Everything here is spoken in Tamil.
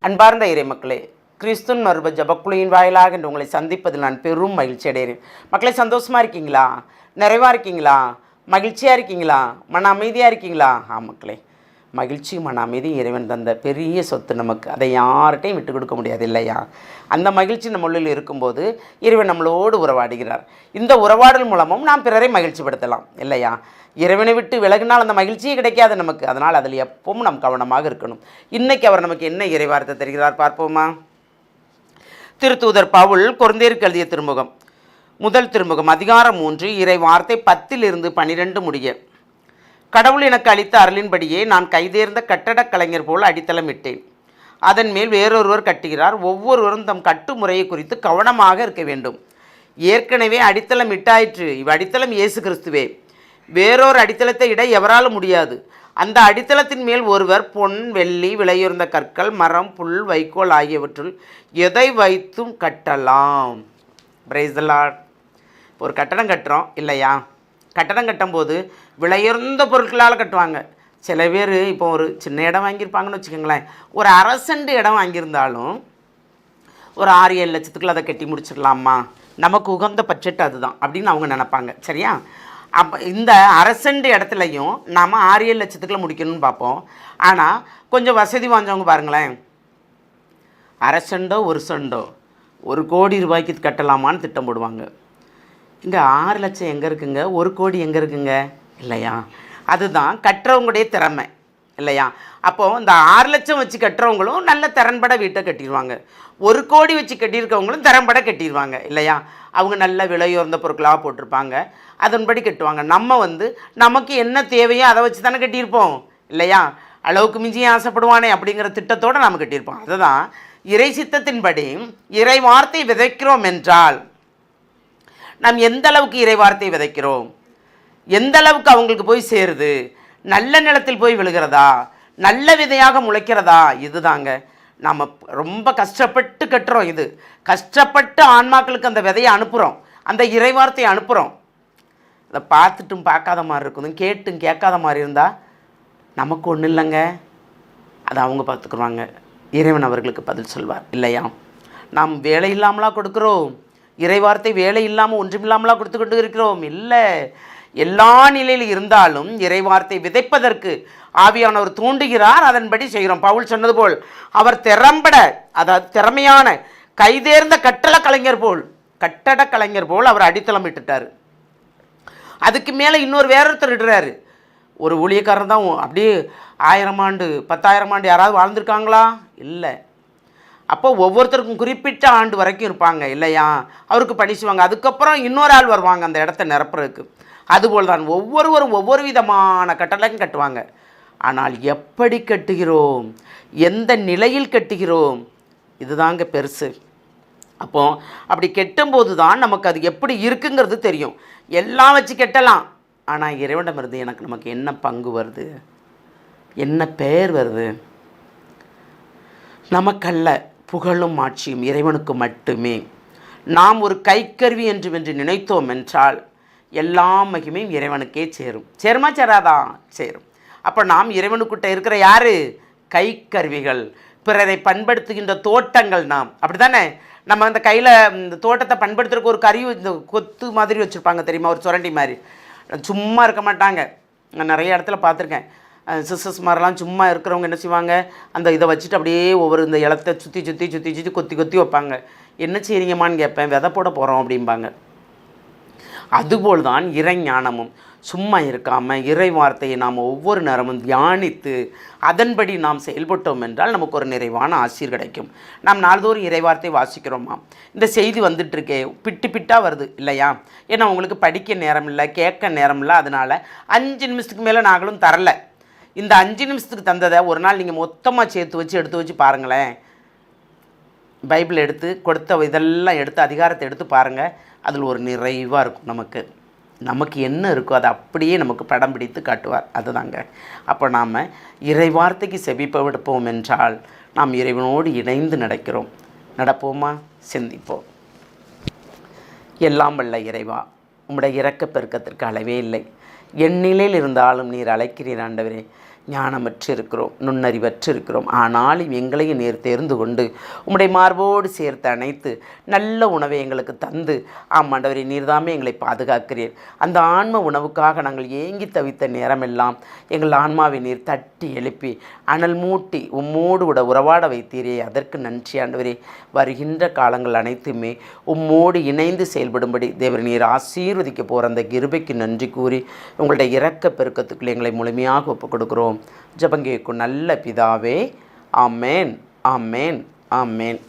அன்பார்ந்த இறை மக்களே, கிறிஸ்துவின் மறுப ஜபக்குழியின் வாயிலாக என்று உங்களை சந்திப்பதில் நான் பெரும் மகிழ்ச்சி அடைகிறேன். மக்களே, சந்தோஷமாக இருக்கீங்களா? நிறைவாக இருக்கீங்களா? மகிழ்ச்சியாக இருக்கீங்களா? மன அமைதியாக இருக்கீங்களா? மக்களே, மகிழ்ச்சி மன அமைதி இறைவன் தந்த பெரிய சொத்து நமக்கு. அதை யார்கிட்டையும் விட்டு கொடுக்க முடியாது இல்லையா? அந்த மகிழ்ச்சி நம்ம உள்ளில் இருக்கும்போது இறைவன் நம்மளோடு உறவாடுகிறார். இந்த உறவாடல் மூலமும் நாம் பிறரை மகிழ்ச்சிப்படுத்தலாம் இல்லையா? இறைவனை விட்டு விலகினால் அந்த மகிழ்ச்சியே கிடைக்காது நமக்கு. அதனால் அதில் எப்பவும் நாம் கவனமாக இருக்கணும். இன்றைக்கி அவர் நமக்கு என்ன இறைவார்த்தை தருகிறார் பார்ப்போமா? திருத்தூதர் பவுல் கொரிந்தியருக்கு எழுதிய திருமுகம், முதல் திருமுகம், அதிகாரம் 3, இறை வார்த்தை 10 - 12 முடிய. கடவுள் எனக்கு அளித்த அருளின்படியே நான் கைதேர்ந்த கட்டடக் கலைஞர் போல் அடித்தளமிட்டேன். அதன் மேல் வேறொருவர் கட்டுகிறார். ஒவ்வொருவரும் தம் கட்டுமுறையை குறித்து கவனமாக இருக்க வேண்டும். ஏற்கனவே அடித்தளம் இட்டாயிற்று. அடித்தளம் இயேசு கிறிஸ்துவே. வேறொரு அடித்தளத்தை இட எவராலும் முடியாது. அந்த அடித்தளத்தின் மேல் ஒருவர் பொன், வெள்ளி, விலையுயர்ந்த கற்கள், மரம், புல், வைக்கோல் ஆகியவற்றுள் எதை வைத்தும் கட்டலாம். Praise the Lord. ஒரு கட்டடம் கட்டுறோம் இல்லையா? கட்டடம் கட்டும்போது விலையுயர்ந்த பொருட்களால் கட்டுவாங்க. சில பேர் இப்போ ஒரு சின்ன இடம் வாங்கியிருப்பாங்கன்னு வச்சுக்கோங்களேன். ஒரு அரை சென்ட் இடம் வாங்கியிருந்தாலும் ஒரு 6-7 லட்சத்துக்குள்ள அதை கட்டி முடிச்சிடலாமா, நமக்கு உகந்த பட்ஜெட் அதுதான் அப்படின்னு அவங்க நினைப்பாங்க. சரியா? அப்போ இந்த அரை சென்ட் இடத்துலையும் நாம் 6-7 லட்சத்துக்குள்ள முடிக்கணும்னு பார்ப்போம். ஆனால் கொஞ்சம் வசதி வாஞ்சவங்க பாருங்களேன், அரை சென்டோ 1 சென்டோ 1 கோடி ரூபாய்க்கு கட்டலாமான்னு திட்டம் போடுவாங்க. இங்கே 6 லட்சம் எங்கே இருக்குங்க? 1 கோடி எங்கே இருக்குங்க? இல்லையா? அதுதான் கட்டுறவங்களுடைய திறமை இல்லையா? அப்போது இந்த 6 லட்சம் வச்சு கட்டுறவங்களும் நல்ல திறன்பட வீட்டை கட்டிடுவாங்க. 1 கோடி வச்சு கட்டியிருக்கவங்களும் திறன்பட கட்டிடுவாங்க இல்லையா? அவங்க நல்ல விலையுயர்ந்த பொருட்களாக போட்டிருப்பாங்க, அதன்படி கட்டுவாங்க. நம்ம நமக்கு என்ன தேவையோ அதை வச்சு தானே கட்டியிருப்போம் இல்லையா? அளவுக்கு மிஞ்சியே ஆசைப்படுவானே அப்படிங்கிற திட்டத்தோடு நம்ம கட்டியிருப்போம். அதுதான் இறை சித்தத்தின்படி இறை வார்த்தை விதைக்கிறோம் என்றால் நாம் எந்த அளவுக்கு இறை வார்த்தை விதைக்கிறோம், எந்த அளவுக்கு அவங்களுக்கு போய் சேருது, நல்ல நிலத்தில் போய் விழுகிறதா, நல்ல விதையாக முளைக்கிறதா, இதுதாங்க நம்ம ரொம்ப கஷ்டப்பட்டு கட்டுறோம். இது கஷ்டப்பட்டு ஆன்மாக்களுக்கு அந்த விதையை அனுப்புகிறோம், அந்த இறை வார்த்தையை அனுப்புகிறோம். அதை பார்த்துட்டும் பார்க்காத மாதிரி இருக்கணும், கேட்டும் கேட்காத மாதிரி இருந்தால் நமக்கு ஒன்றும் இல்லைங்க. அதை அவங்க பார்த்துக்குருவாங்க. இறைவன் அவர்களுக்கு பதில் சொல்வார் இல்லையா? நாம் வேலை இல்லாமலாம் கொடுக்குறோம். இறை வார்த்தை வேலை இல்லாமல் ஒன்றுமில்லாமலாம் கொடுத்து கொண்டு இருக்கிறோம். இல்லை, எல்லா நிலையில் இருந்தாலும் இறை வார்த்தை விதைப்பதற்கு ஆவியானவர் தூண்டுகிறார், அதன்படி செய்கிறோம். பவுல் சொன்னது போல் அவர் திறம்பட, அதாவது திறமையான கைதேர்ந்த கட்டடக் கலைஞர் போல் அவர் அடித்தளம் இட்டுட்டார். அதுக்கு மேலே இன்னொரு வேறொருத்தர் இடுறாரு. ஒரு ஊழியக்காரர் தான் அப்படியே 1000 ஆண்டு 10,000 ஆண்டு யாராவது வாழ்ந்திருக்காங்களா? இல்லை. அப்போ ஒவ்வொருத்தருக்கும் குறிப்பிட்ட ஆண்டு வரைக்கும் இருப்பாங்க இல்லையா? அவருக்கு பணி செய்வாங்க. அதுக்கப்புறம் இன்னொரு ஆள் வருவாங்க அந்த இடத்த நிரப்புறதுக்கு. அதுபோல் தான் ஒவ்வொருவரும் ஒவ்வொரு விதமான கட்டடம் கட்டுவாங்க. ஆனால் எப்படி கட்டுகிறோம், எந்த நிலையில் கட்டுகிறோம், இதுதாங்க பெருசு. அப்போது அப்படி கெட்டும்போது தான் நமக்கு அது எப்படி இருக்குங்கிறது தெரியும். எல்லாம் வச்சு கெட்டலாம், ஆனால் இறைவனிடமிருந்து நமக்கு என்ன பங்கு வருது, என்ன பெயர் வருது? நமக்கல்ல, புகழும் ஆட்சியும் இறைவனுக்கு மட்டுமே. நாம் ஒரு கைக்கருவி என்று நினைத்தோம் என்றால் எல்லா மகிமையும் இறைவனுக்கே சேரும். சேருமா சேராதா? சேரும். அப்போ நாம் இறைவனுக்கிட்ட இருக்கிற யார்? கைக்கருவிகள், பிறரை பண்படுத்துகின்ற தோட்டங்கள். நாம் அப்படி தானே? நம்ம அந்த கையில் இந்த தோட்டத்தை பண்படுத்துறதுக்கு ஒரு கருவி, இந்த கொத்து மாதிரி வச்சுருப்பாங்க தெரியுமா, ஒரு சுரண்டி மாதிரி. சும்மா இருக்க மாட்டாங்க. நான் நிறைய இடத்துல பார்த்துருக்கேன். சிஸ்டர்ஸ் மாதிரிலாம் சும்மா இருக்கிறவங்க என்ன செய்வாங்க, அந்த இதை வச்சுட்டு அப்படியே ஒவ்வொரு இந்த இடத்த சுற்றி கொத்தி வைப்பாங்க. என்ன செய்கிறீங்கம்மான்னு கேட்பேன். விதை போட போகிறோம் அப்படிம்பாங்க. அதுபோல் தான் இறை ஞானமும். சும்மா இருக்காமல் இறை வார்த்தையை நாம் ஒவ்வொரு நேரமும் தியானித்து அதன்படி நாம் செயல்பட்டோம் என்றால் நமக்கு ஒரு நிறைவான ஆசீர் கிடைக்கும். நாம் நாள்தோறும் இறை வார்த்தை வாசிக்கிறோமா? இந்த செய்தி வந்துட்டுருக்கே, பிட்டாக வருது இல்லையா? ஏன்னா உங்களுக்கு படிக்க நேரம் இல்லை, கேட்க நேரம் இல்லை. அதனால் 5 நிமிஷத்துக்கு மேலே நாங்களும் தரலை. இந்த 5 நிமிஷத்துக்கு தந்ததை ஒரு நாள் நீங்கள் மொத்தமாக எடுத்து வச்சு பாருங்களேன். பைபிள் எடுத்து கொடுத்த இதெல்லாம் எடுத்து அதிகாரத்தை எடுத்து பாருங்கள். அதில் ஒரு நிறைவாக இருக்கும். நமக்கு என்ன இருக்கோ அதை அப்படியே நமக்கு படம் பிடித்து காட்டுவார். அதுதாங்க. அப்போ நாம் இறை வார்த்தைக்கு செவிப்படுப்போம் என்றால் நாம் இறைவனோடு இணைந்து நடப்போமா? சிந்திப்போம். எல்லாம் வல்ல இறைவா, உம்முடைய இரக்க பெருக்கத்திற்கு அளவே இல்லை. என் நிலையில் இருந்தாலும் நீர் அழைக்கிறீர் ஆண்டவரே. ஞானமற்று இருக்கிறோம், நுண்ணறிவற்று இருக்கிறோம். ஆனாலும் எங்களையும் நீர் தேர்ந்து கொண்டு உம்முடைய மார்போடு சேர்த்து அணைத்து நல்ல உணவை எங்களுக்கு தந்து ஆண்டவரே நீர்தாமே எங்களை பாதுகாக்கிறீர். அந்த ஆன்ம உணவுக்காக நாங்கள் ஏங்கி தவித்த நேரமெல்லாம் எங்கள் ஆன்மாவை நீர் தட்டி எழுப்பி அனல் மூட்டி உம்மோடு கூட உறவாட வைத்தீரே, அதற்கு நன்றி ஆண்டவரே. வருகின்ற காலங்கள் அனைத்துமே உம்மோடு இணைந்து செயல்படும்படி தேவர் நீர் ஆசீர்வதிக்க போகிற அந்த கிருபைக்கு நன்றி கூறி உங்களுடைய இரக்க பெருக்கத்துக்குள் எங்களை முழுமையாக ஒப்புக் கொடுக்கிறோம். ஜெபம் கேட்கும் நல்ல பிதாவே. ஆமேன், ஆமேன், ஆமேன்.